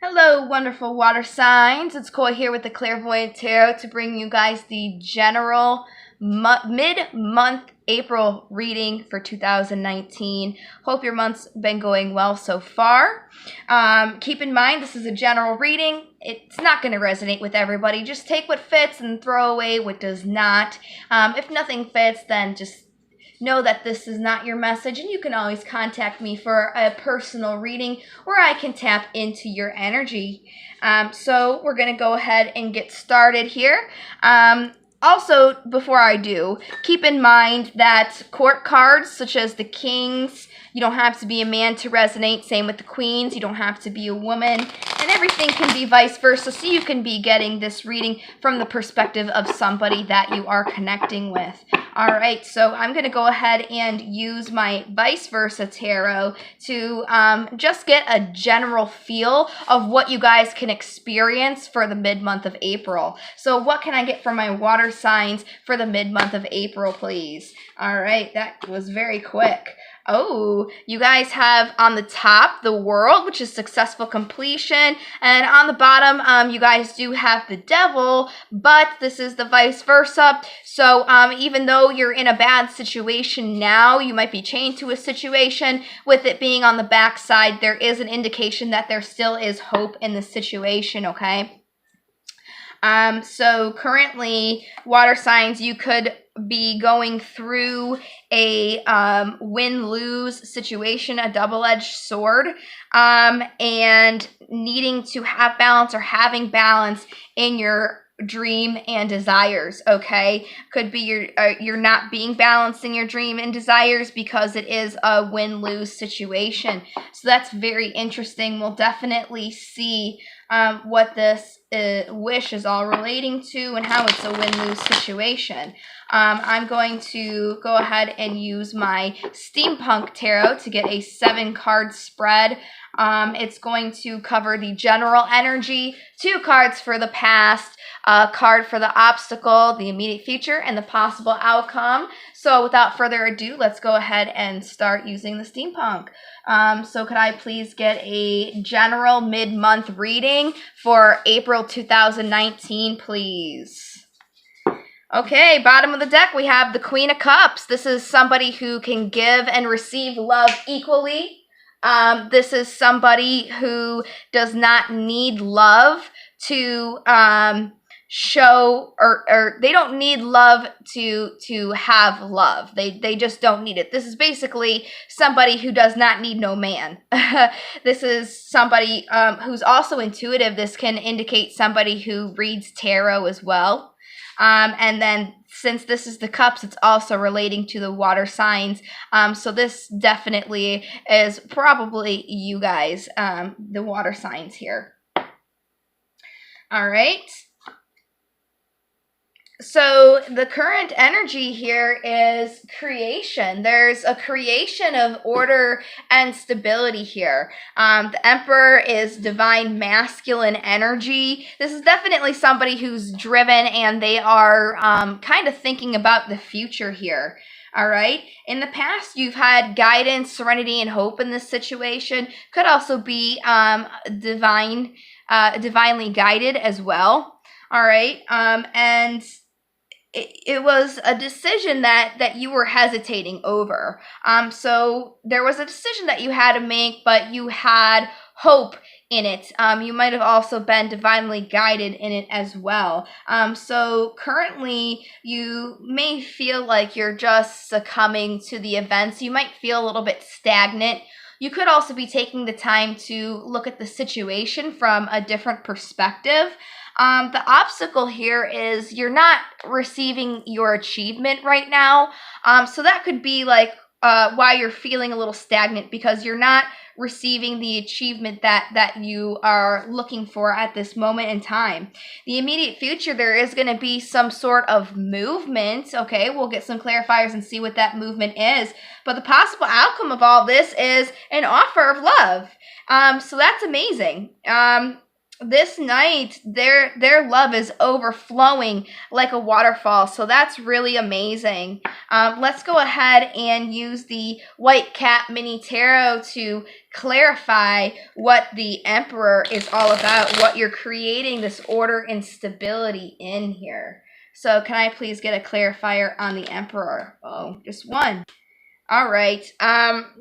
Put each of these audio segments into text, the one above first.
Hello, wonderful water signs. It's Koi here with the Clairvoyant Tarot to bring you guys the general mid-month April reading for 2019. Hope your month's been going well so far. Keep in mind, this is a general reading. It's not going to resonate with everybody. Just take what fits and throw away what does not. If nothing fits, then just know that this is not your message, and you can always contact me for a personal reading where I can tap into your energy. So we're going to go ahead and get started here. Also, before I do, keep in mind that court cards such as the kings, you don't have to be a man to resonate. Same with the queens, you don't have to be a woman. And everything can be vice versa, so you can be getting this reading from the perspective of somebody that you are connecting with. All right, so I'm going to go ahead and use my vice versa tarot to just get a general feel of what you guys can experience for the mid-month of April. So what can I get from my water signs for the mid-month of April, please? All right, that was very quick. Oh, you guys have on the top the World, which is successful completion, and on the bottom you guys do have the Devil, but this is the vice versa. So even though you're in a bad situation now, you might be chained to a situation. With it being on the back side, there is an indication that there still is hope in the situation, okay? So currently, water signs, you could be going through a win-lose situation, a double-edged sword, and needing to have balance or having balance in your dream and desires. Okay, could be you're not being balanced in your dream and desires because it is a win-lose situation. So that's very interesting. We'll definitely see what this wish is all relating to and how it's a win-lose situation. I'm going to go ahead and use my Steampunk Tarot to get a 7-card spread. It's going to cover the general energy, 2 cards for the past, a card for the obstacle, the immediate future, and the possible outcome. So without further ado, let's go ahead and start using the Steampunk. So could I please get a general mid-month reading for April 2019, please? Okay, bottom of the deck, we have the Queen of Cups. This is somebody who can give and receive love equally. This is somebody who does not need love to show, or they don't need love to have love. They just don't need it. This is basically somebody who does not need no man. This is somebody who's also intuitive. This can indicate somebody who reads tarot as well. And then since this is the cups, it's also relating to the water signs. So this definitely is probably you guys, the water signs here. All right. So the current energy here is creation. There's a creation of order and stability here. The Emperor is divine masculine energy. This is definitely somebody who's driven and they are kind of thinking about the future here. All right. In the past, you've had guidance, serenity, and hope in this situation. Could also be divinely guided as well. All right. And it was a decision that you were hesitating over. So there was a decision that you had to make, but you had hope in it. You might have also been divinely guided in it as well. So currently you may feel like you're just succumbing to the events. You might feel a little bit stagnant. You could also be taking the time to look at the situation from a different perspective. The obstacle here is you're not receiving your achievement right now. So that could be like why you're feeling a little stagnant, because you're not receiving the achievement that you are looking for at this moment in time. The immediate future, there is going to be some sort of movement. Okay, we'll get some clarifiers and see what that movement is. But the possible outcome of all this is an offer of love. So that's amazing. this night, their love is overflowing like a waterfall. So that's really amazing. Let's go ahead and use the White Cat Mini Tarot to clarify what the Emperor is all about, what you're creating this order and stability in here. So can I please get a clarifier on the Emperor? Oh, just one. All right.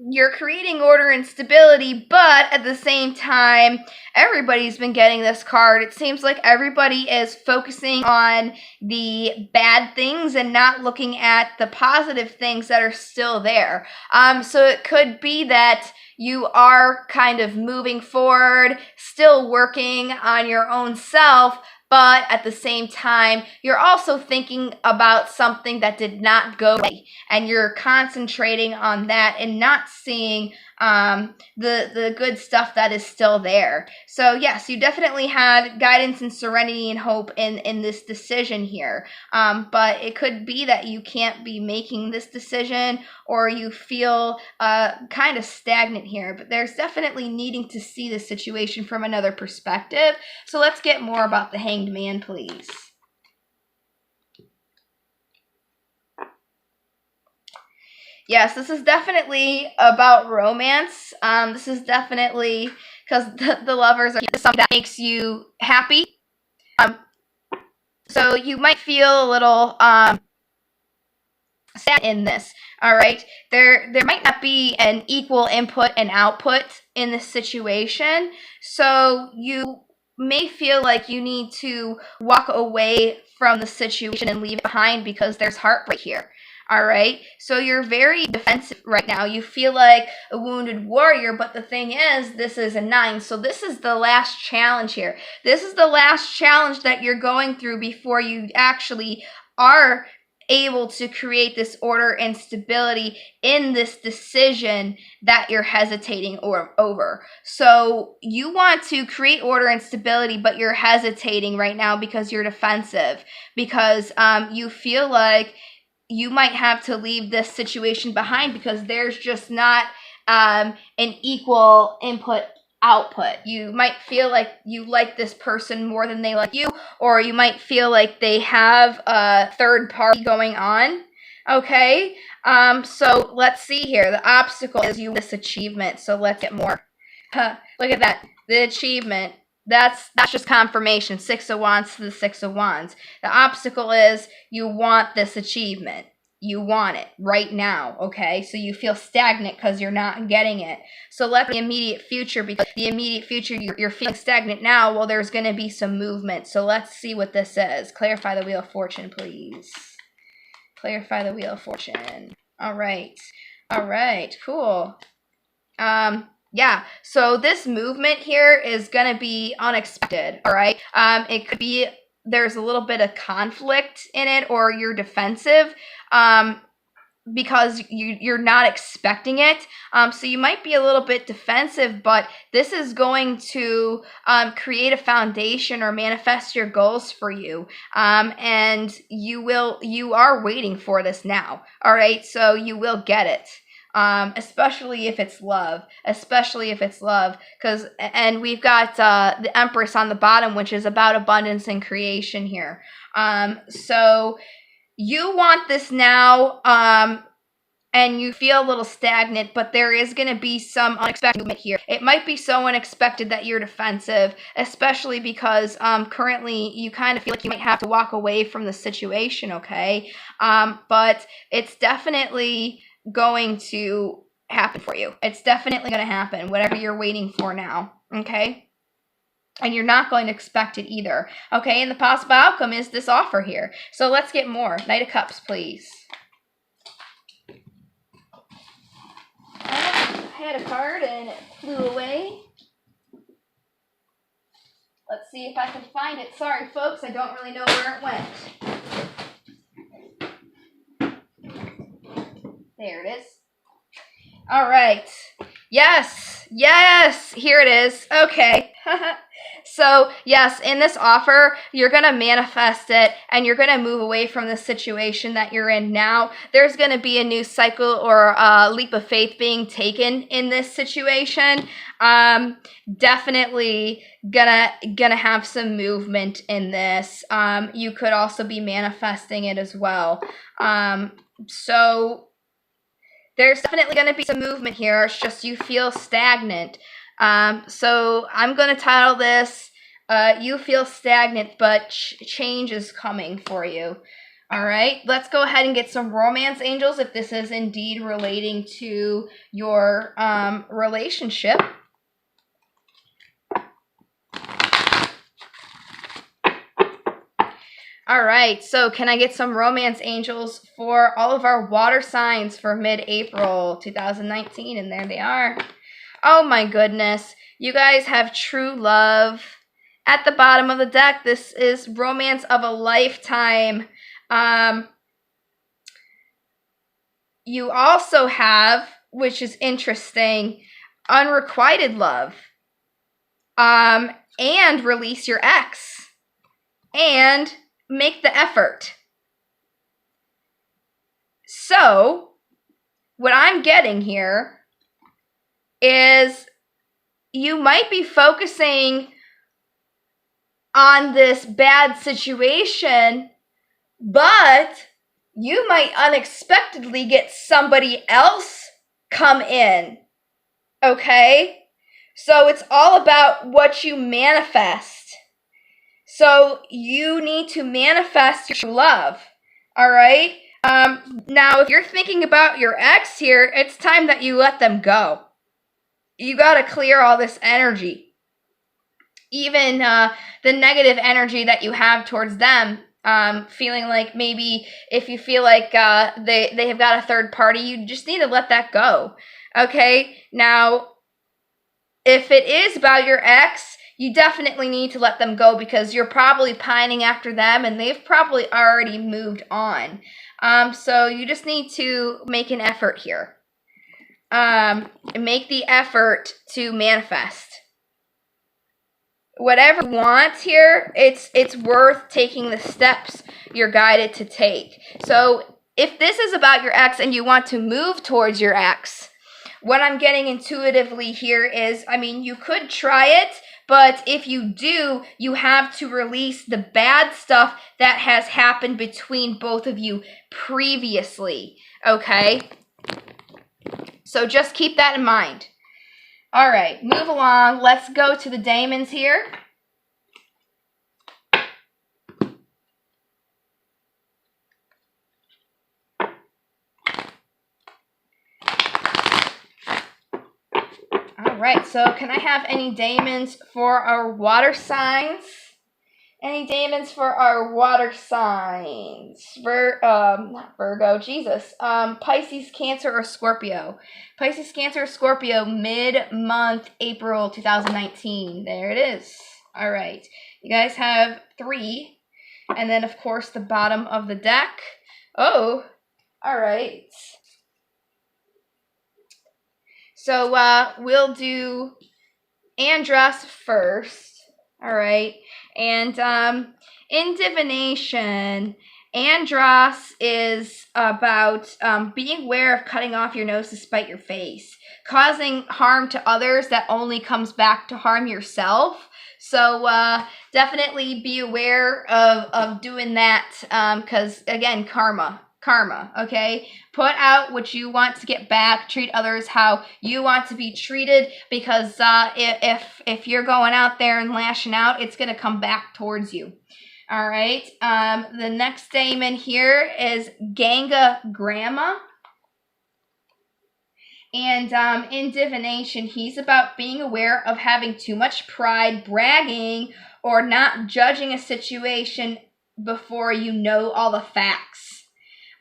You're creating order and stability, but at the same time, everybody's been getting this card. It seems like everybody is focusing on the bad things and not looking at the positive things that are still there. So it could be that you are kind of moving forward, still working on your own self, but at the same time, you're also thinking about something that did not go away, and you're concentrating on that and not seeing the good stuff that is still there. So yes, you definitely had guidance and serenity and hope in this decision here. But it could be that you can't be making this decision, or you feel kind of stagnant here. But there's definitely needing to see the situation from another perspective. So let's get more about the Hanged Man, please. Yes, this is definitely about romance. This is definitely because the lovers are something that makes you happy. So you might feel a little sad in this. All right, there might not be an equal input and output in this situation. So you may feel like you need to walk away from the situation and leave it behind because there's heartbreak here. All right, so you're very defensive right now. You feel like a wounded warrior, but the thing is, this is a 9. So this is the last challenge here. This is the last challenge that you're going through before you actually are able to create this order and stability in this decision that you're hesitating over. So you want to create order and stability, but you're hesitating right now because you're defensive, because you feel like you might have to leave this situation behind because there's just not an equal input output. You might feel like you like this person more than they like you, or you might feel like they have a third party going on. Okay, so let's see here. The obstacle is you this achievement. So let's get more. Look at that. The achievement. That's just confirmation. 6 of Wands to the 6 of Wands. The obstacle is you want this achievement. You want it right now, okay? So you feel stagnant because you're not getting it. So let the immediate future, because the immediate future, you're feeling stagnant now. Well, there's going to be some movement. So let's see what this is. Clarify the Wheel of Fortune, please. Clarify the Wheel of Fortune. All right. All right. Cool. Yeah, so this movement here is going to be unexpected, all right? It could be there's a little bit of conflict in it, or you're defensive because you're not expecting it. So you might be a little bit defensive, but this is going to create a foundation or manifest your goals for you. And you are waiting for this now, all right? So you will get it. Especially if it's love, and we've got the Empress on the bottom, which is about abundance and creation here. So you want this now, and you feel a little stagnant, but there is going to be some unexpected movement here. It might be so unexpected that you're defensive, especially because currently you kind of feel like you might have to walk away from the situation, okay? But it's definitely going to happen for you. It's definitely going to happen, whatever you're waiting for now, okay? And you're not going to expect it either, okay? And the possible outcome is this offer here. So let's get more. Knight of Cups, please. I had a card and it flew away. Let's see if I can find it. Sorry, folks, I don't really know where it went. There it is. All right. Yes, Yes, here it is. Okay. So, yes, in this offer, you're going to manifest it and you're going to move away from the situation that you're in now. There's going to be a new cycle or a leap of faith being taken in this situation. Definitely gonna have some movement in this. You could also be manifesting it as well. So there's definitely going to be some movement here. It's just you feel stagnant. So I'm going to title this, You Feel Stagnant, but Change is Coming for You. All right, let's go ahead and get some romance angels if this is indeed relating to your relationship. All right, so can I get some romance angels for all of our water signs for mid-April 2019? And there they are. Oh my goodness. You guys have true love. At the bottom of the deck, this is romance of a lifetime. You also have, which is interesting, unrequited love. And release your ex. And make the effort. So, what I'm getting here is you might be focusing on this bad situation, but you might unexpectedly get somebody else come in. Okay? So it's all about what you manifest. So you need to manifest your true love. All right? Now, if you're thinking about your ex here, it's time that you let them go. You got to clear all this energy. Even the negative energy that you have towards them. Feeling like maybe if you feel like they have got a third party, you just need to let that go. Okay? Now, if it is about your ex, you definitely need to let them go because you're probably pining after them and they've probably already moved on. So you just need to make an effort here. Make the effort to manifest. Whatever you want here, it's worth taking the steps you're guided to take. So if this is about your ex and you want to move towards your ex, what I'm getting intuitively here is, you could try it, but if you do, you have to release the bad stuff that has happened between both of you previously, okay? So just keep that in mind. All right, move along. Let's go to the daemons here. All right, so can I have any daemons for our water signs? Any daemons for our water signs? Not Virgo, Jesus. Pisces, Cancer, or Scorpio. Pisces, Cancer, or Scorpio, mid-month, April 2019. There it is. All right. You guys have 3. And then, of course, the bottom of the deck. Oh, all right. So we'll do Andros first. All right. And in divination, Andros is about being aware of cutting off your nose to spite your face, causing harm to others that only comes back to harm yourself. So definitely be aware of doing that because, again, karma, okay? Put out what you want to get back. Treat others how you want to be treated because if you're going out there and lashing out, it's going to come back towards you. All right. The next daemon here is Ganga Grandma. And in divination, he's about being aware of having too much pride, bragging, or not judging a situation before you know all the facts.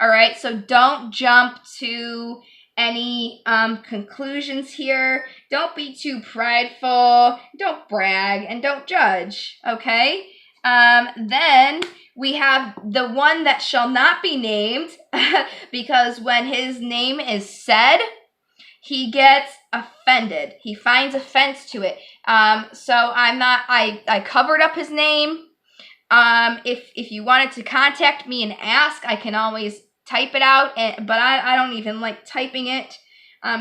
All right, so don't jump to any conclusions here. Don't be too prideful. Don't brag and don't judge, okay? Then we have the one that shall not be named because when his name is said, he gets offended. He finds offense to it. So I covered up his name. If you wanted to contact me and ask, I can always type it out, but I don't even like typing it.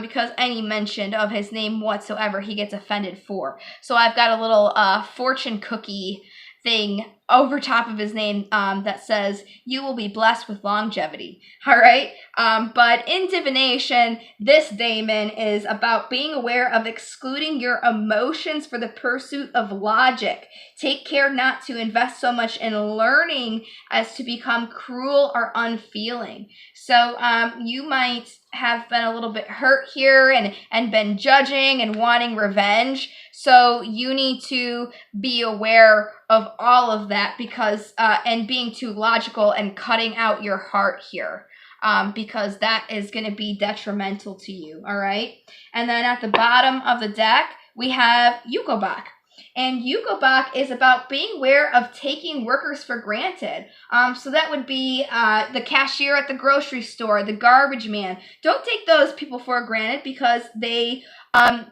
Because any mention of his name whatsoever, he gets offended for. So I've got a little fortune cookie thing over top of his name that says, "You will be blessed with longevity." All right. But in divination, this daemon is about being aware of excluding your emotions for the pursuit of logic. Take care not to invest so much in learning as to become cruel or unfeeling. So you might have been a little bit hurt here and been judging and wanting revenge. So you need to be aware of all of that because and being too logical and cutting out your heart here. Because that is going to be detrimental to you, all right? And then at the bottom of the deck, we have Yukobak. And Yukobak is about being aware of taking workers for granted. So that would be the cashier at the grocery store, the garbage man. Don't take those people for granted because they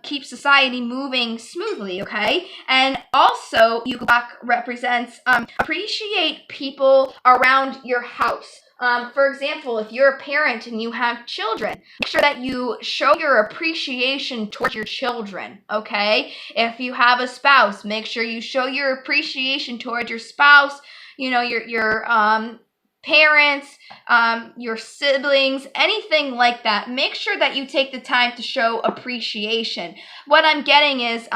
keep society moving smoothly, okay? And also, Yukobak represents appreciate people around your house. For example, if you're a parent and you have children, make sure that you show your appreciation towards your children, okay? If you have a spouse, make sure you show your appreciation towards your spouse, you know, your parents, your siblings, anything like that. Make sure that you take the time to show appreciation. What I'm getting is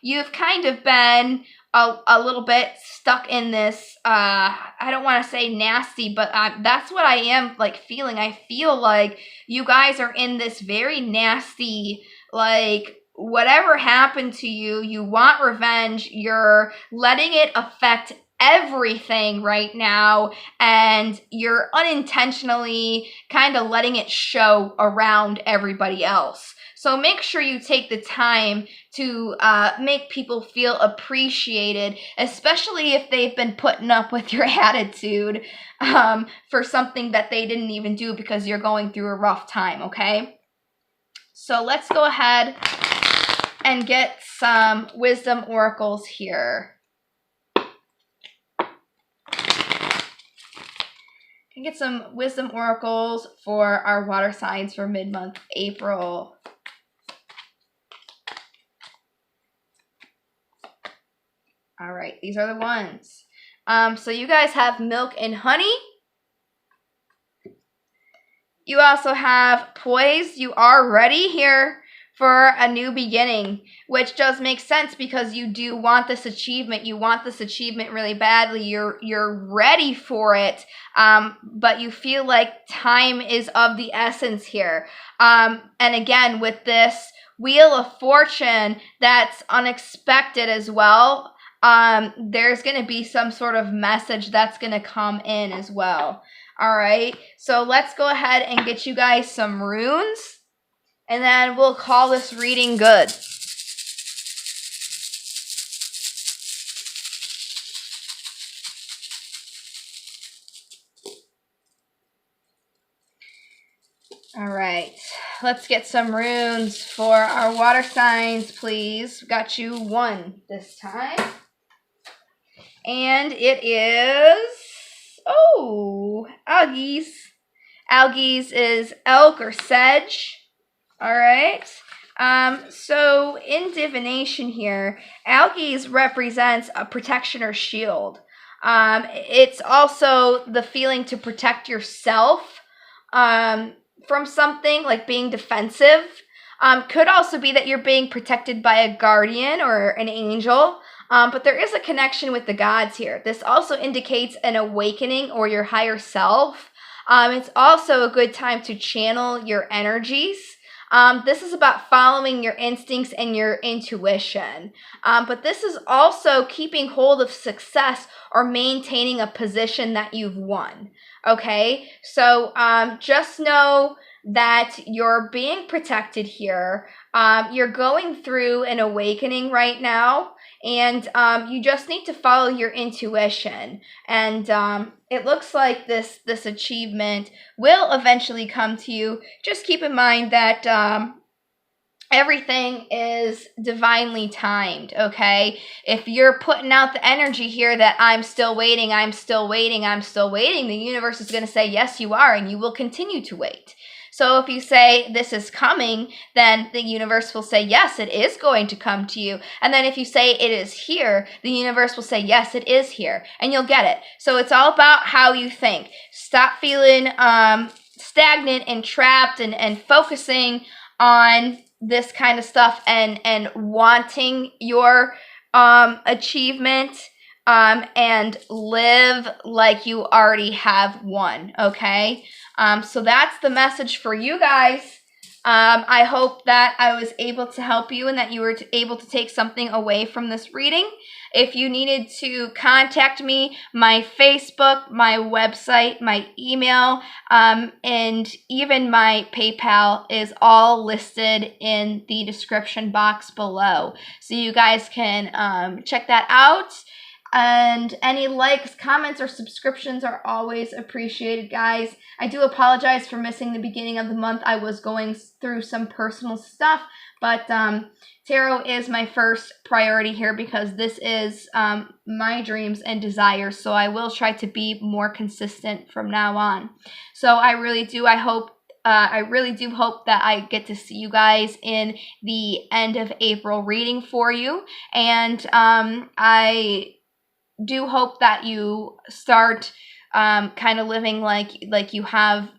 you've kind of been a little bit stuck in this, I don't want to say nasty, but that's what I am like feeling. I feel like you guys are in this very nasty, like, whatever happened to you, you want revenge, you're letting it affect everything right now, and you're unintentionally kind of letting it show around everybody else. So make sure you take the time to make people feel appreciated, especially if they've been putting up with your attitude for something that they didn't even do because you're going through a rough time, okay? So let's go ahead and get some wisdom oracles here. Can get some wisdom oracles for our water signs for mid-month April. All right, these are the ones. So you guys have milk and honey. You also have poise. You are ready here for a new beginning, which does make sense because you do want this achievement. You want this achievement really badly. You're ready for it, but you feel like time is of the essence here. And again, with this Wheel of Fortune, that's unexpected as well. There's going to be some sort of message that's going to come in as well. All right, so let's go ahead and get you guys some runes, and then we'll call this reading good. All right, let's get some runes for our water signs, please. Got you one this time. And it is, algaes. Algaes is elk or sedge. All right. So in divination here, algaes represents a protection or shield. It's also the feeling to protect yourself from something, like being defensive. Could also be that you're being protected by a guardian or an angel. But there is a connection with the gods here. This also indicates an awakening or your higher self. It's also a good time to channel your energies. This is about following your instincts and your intuition. But this is also keeping hold of success or maintaining a position that you've won. Okay, so just know that you're being protected here. You're going through an awakening right now, and you just need to follow your intuition. And it looks like this achievement will eventually come to you. Just keep in mind that everything is divinely timed, okay? If you're putting out the energy here that I'm still waiting, I'm still waiting, I'm still waiting, the universe is going to say, yes, you are, and you will continue to wait. So if you say this is coming, then the universe will say, yes, it is going to come to you. And then if you say it is here, the universe will say, yes, it is here, and you'll get it. So it's all about how you think. Stop feeling stagnant and trapped and focusing on this kind of stuff and wanting your achievement, and live like you already have won, okay? So that's the message for you guys. I hope that I was able to help you and that you were able to take something away from this reading. If you needed to contact me, my Facebook, my website, my email, and even my PayPal is all listed in the description box below. So you guys can check that out. And any likes, comments, or subscriptions are always appreciated, guys. I do apologize for missing the beginning of the month. I was going through some personal stuff, but tarot is my first priority here because this is my dreams and desires. So I will try to be more consistent from now on. So I really do. I really do hope that I get to see you guys in the end of April reading for you. And I do hope that you start kind of living like you have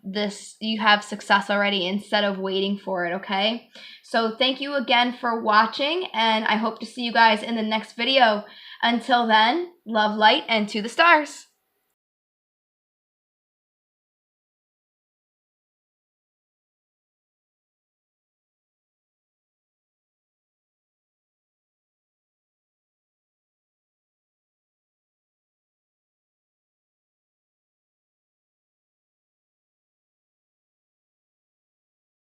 success already instead of waiting for it, okay? So thank you again for watching, and I hope to see you guys in the next video. Until then, love, light, and to the stars.